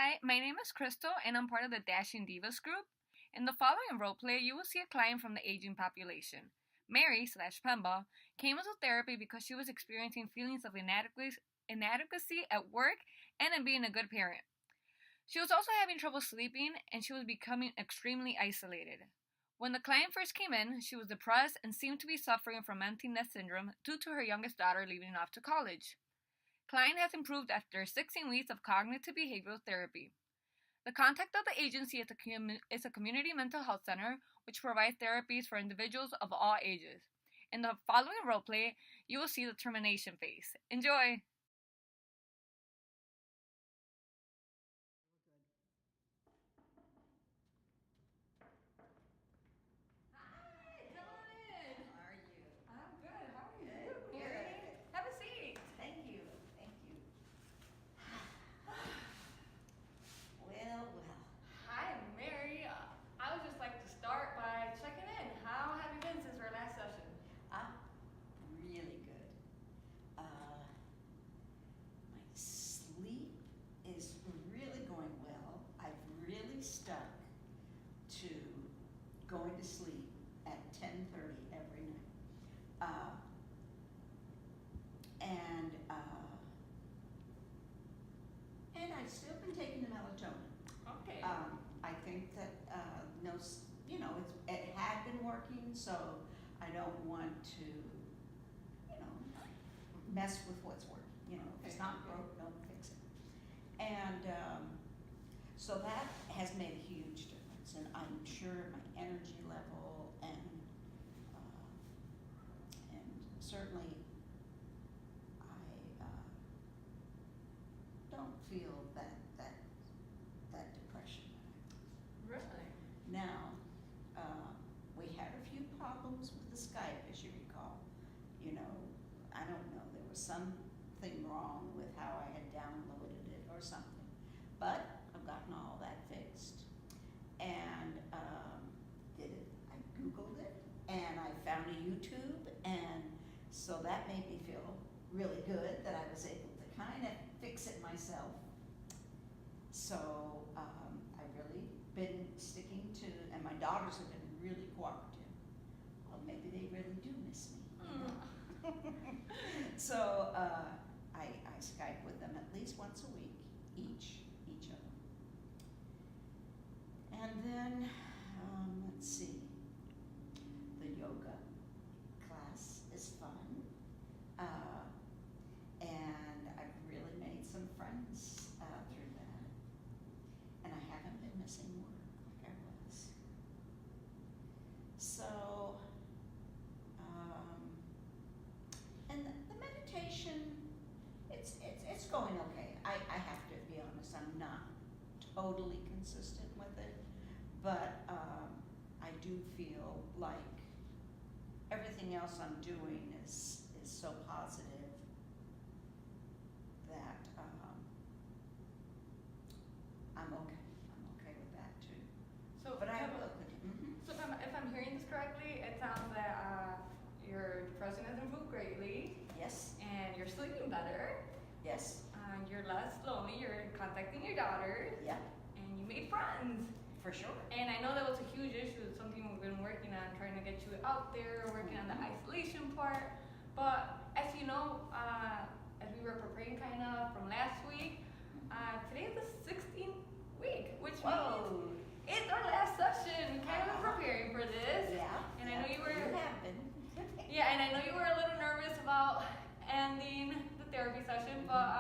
Hi, my name is Cristal and I'm part of the Dashing Divas group. In the following roleplay, you will see a client from the aging population. Mary slash Pemba came into therapy because she was experiencing feelings of inadequacy at work and in being a good parent. She was also having trouble sleeping and she was becoming extremely isolated. When the client first came in, she was depressed and seemed to be suffering from empty nest syndrome due to her youngest daughter leaving off to college. Client has improved after 16 weeks of cognitive behavioral therapy. The contact of the agency is a community mental health center which provides therapies for individuals of all ages. In the following roleplay, you will see the termination phase. Enjoy! Hi, come on in. How are you? I'm good. How are you? Good. Mary? Have a seat. Thank you. Thank you. Well. Hi, Mary. I would just like to start by checking in. How have you been since our last session? Really good. My sleep is really going well. I've really stuck to going to sleep at 10:30 every night. And I've still been taking the melatonin. Okay. I think that it had been working, so I don't want to, mess with what's working. If it's not broke, don't fix it. And so that has made a huge difference, and I'm sure my energy level and certainly I don't feel that depression. Really? Now, we had a few problems with the Skype, as you recall. I don't know, there was something wrong with how I had downloaded it or something. But I've gotten all that fixed. And I Googled it, and I found a YouTube, and so that made me feel really good that I was able to kind of fix it myself. So I've really been sticking to, and my daughters have been really cooperative. Well, maybe they really do miss me. So I Skype with them at least once a week, each of them. And then, let's see, the yoga class is fun. And I've really made some friends through that. And I haven't been missing work like I was. So, and the meditation, it's going okay. I have to be honest, I'm not totally consistent with it, but I do feel like everything else I'm doing is so positive that I'm okay. I'm okay with that too. So, But I Pam, will. so if I'm hearing this correctly, it sounds that your depression has improved greatly, Yes, and you're sleeping better, yes, you're less lonely, you're contacting your daughter, yeah, and you made friends. for sure. And I know that was a huge issue. It's something we've been working on, trying to get you out there, working on the isolation part. But as you know, as we were preparing kind of from last week, today is the 16th week, which Whoa. means it's our last session. We kind of been preparing for this. Yeah. And I know you were. You have been. Yeah, and I know you were a little nervous about ending the therapy session, but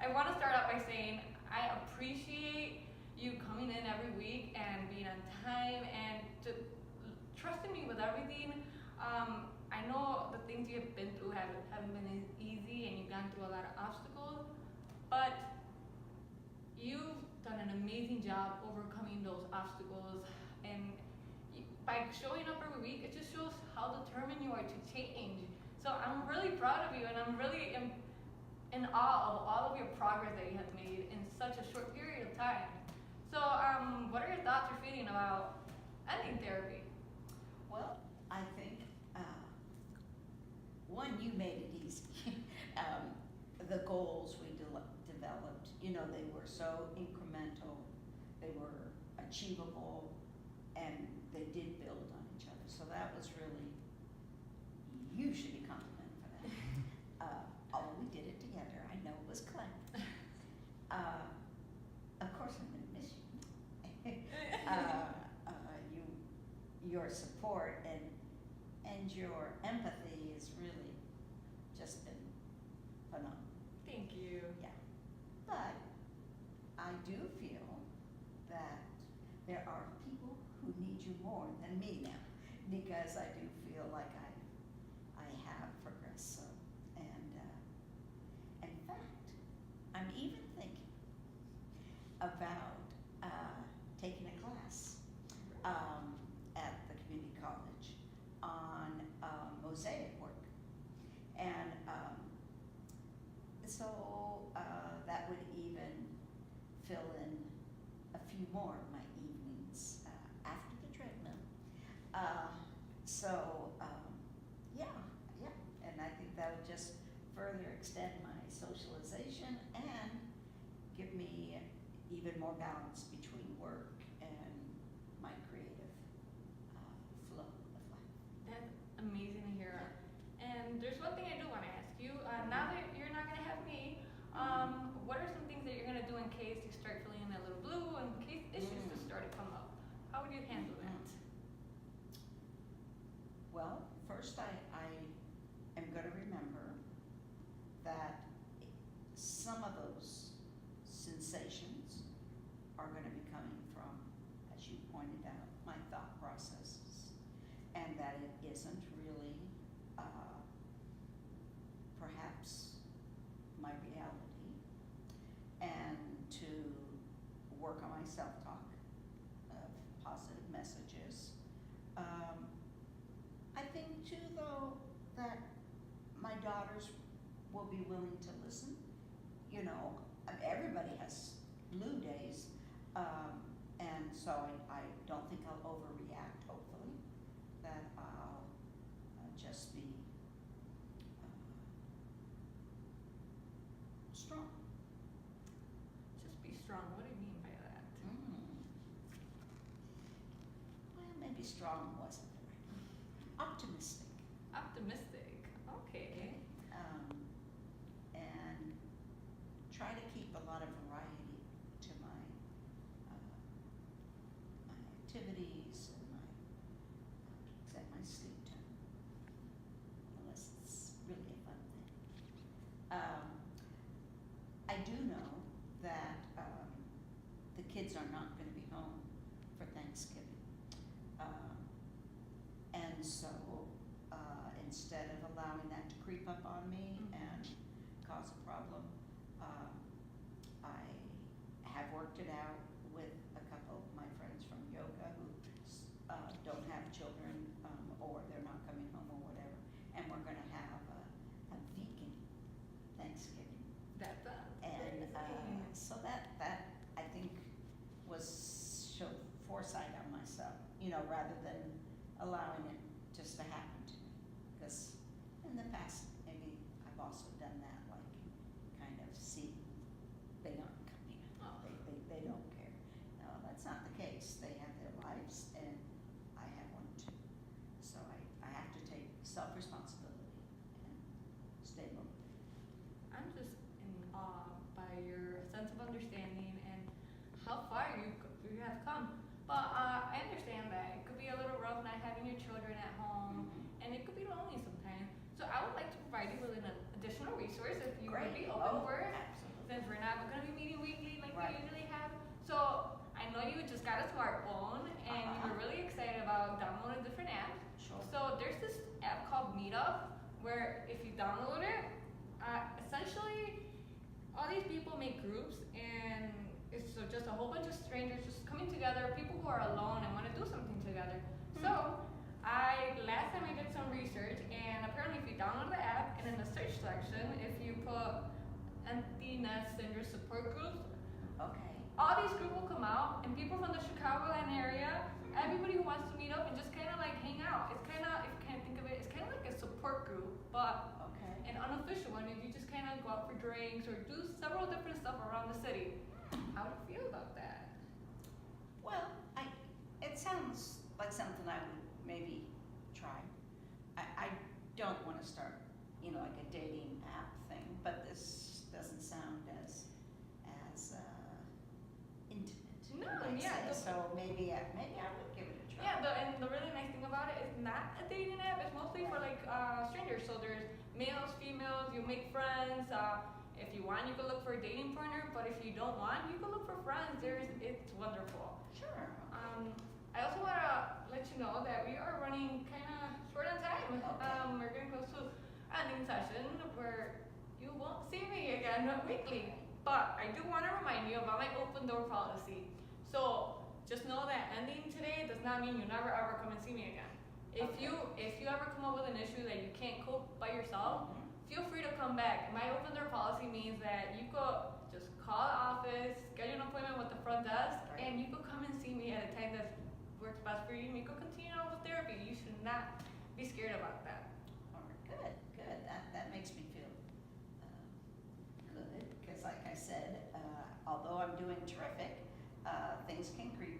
I want to start out by saying I appreciate you coming in every week and being on time and trusting me with everything. I know the things you have been through haven't been easy, and you've gone through a lot of obstacles, but you've done an amazing job overcoming those obstacles, and by showing up every week, it just shows how determined you are to change. So I'm really proud of you, and I'm really in awe of all of your progress that you have made in such a short period of time. So what are your thoughts or feeling about ending therapy? Well, I think one, you made it easy. The goals we developed, they were so incremental, they were achievable, and they did build on each other. So that was really, you should be complimented for that. Although we did it together, I know it was Clay. Of course, I'm going to miss you. Your support and your empathy has really just been phenomenal. Thank you. Yeah. But I do feel that there are people who need you more than me now, because I do feel like I have progressed so. And in fact, I'm even thinking about taking a class at the community college on mosaic work. And so that would even fill in a few more of my evenings after the treadmill. Yeah, and I think that would just further extend my socialization and give me even more balance between work and my creative flow of life. That's amazing to hear. And there's one thing I do want to ask you. Now that you're not going to have me, what are some things that you're going to do in case you start feeling a little blue, in case issues just start to come up? How would you handle that? Well, first I am going to remember that some of those sensations are going to be coming from, as you pointed out, my thought processes, and that it isn't really perhaps my reality, and to work on my self-talk of positive messages. I think too, though, that my daughters will be willing to listen. Everybody has blue days, and so I don't think I'll overreact, hopefully, that I'll just be strong. Just be strong. What do you mean by that? Well, maybe strong wasn't the right word. Optimistic. Optimistic. Okay. And try to keep a lot of variety to my activities and my sleep time, unless it's really a fun thing. I do know that the kids are not going to be home for Thanksgiving, and so instead of allowing that to creep up on me and cause a problem, I have worked it out with a couple of my friends from yoga who don't have children, or they're not coming home or whatever, and we're going to have a vegan Thanksgiving. That's And so that I think was showed foresight on myself, rather than allowing it just to happen to me. Because in the past, maybe I've also done that, like kind of see they aren't coming, they don't care. No, that's not the case. They have their lives, and I have one too. So I have to take self-responsibility and stay motivated. I'm just in awe by your sense of understanding and how far you have come. But I understand that it could be a little rough not having your children at home, and it could be lonely sometimes. So I would like to provide you with an additional resource if you would be open for it. Absolutely. Since we're not going to be meeting weekly like Right. we usually have. So I know you just got a smartphone and you were really excited about downloading different apps. Sure. So there's this app called Meetup where if you download it, essentially all these people make groups, and it's just a whole bunch of strangers just coming together, people who are alone and want to do something together. So last time I did some research, and apparently if you download the app and in the search section, if you put empty nest in your support groups, Okay. all these groups will come out, and people from the Chicagoland area, everybody who wants to meet up and just kind of like hang out. It's kind of, if you can't think of it, it's kind of like a support group, but Okay. in unofficial one, if you just kind of go out for drinks or do several different stuff around the city. How do you feel about that? Well, it sounds like something I would maybe try. I don't want to start, like a dating app thing, but this doesn't sound as intimate. No, I'd yeah, say. So maybe I would give it a try. Yeah, and the really nice thing about it is not a dating app. It's mostly for like strangers. So there's males, females. You make friends. If you want, you can look for a dating partner. But if you don't want, you can look for friends. It's wonderful. Sure. I also want to let you know that we are running kind of short on time. Okay. We're getting close to ending session where you won't see me again weekly. But I do want to remind you about my open door policy. So just know that ending today does not mean you never ever come and see me again. If Okay. you ever come up with an issue that you can't cope by yourself, feel free to come back. My open door policy means that you go just call the office, schedule an appointment with the front desk, Right. and you could come and see me at a time that works best for you. And you could continue on with therapy. You should not be scared about that. All right. Good. That makes me feel good because, like I said, although I'm doing terrific, things can creep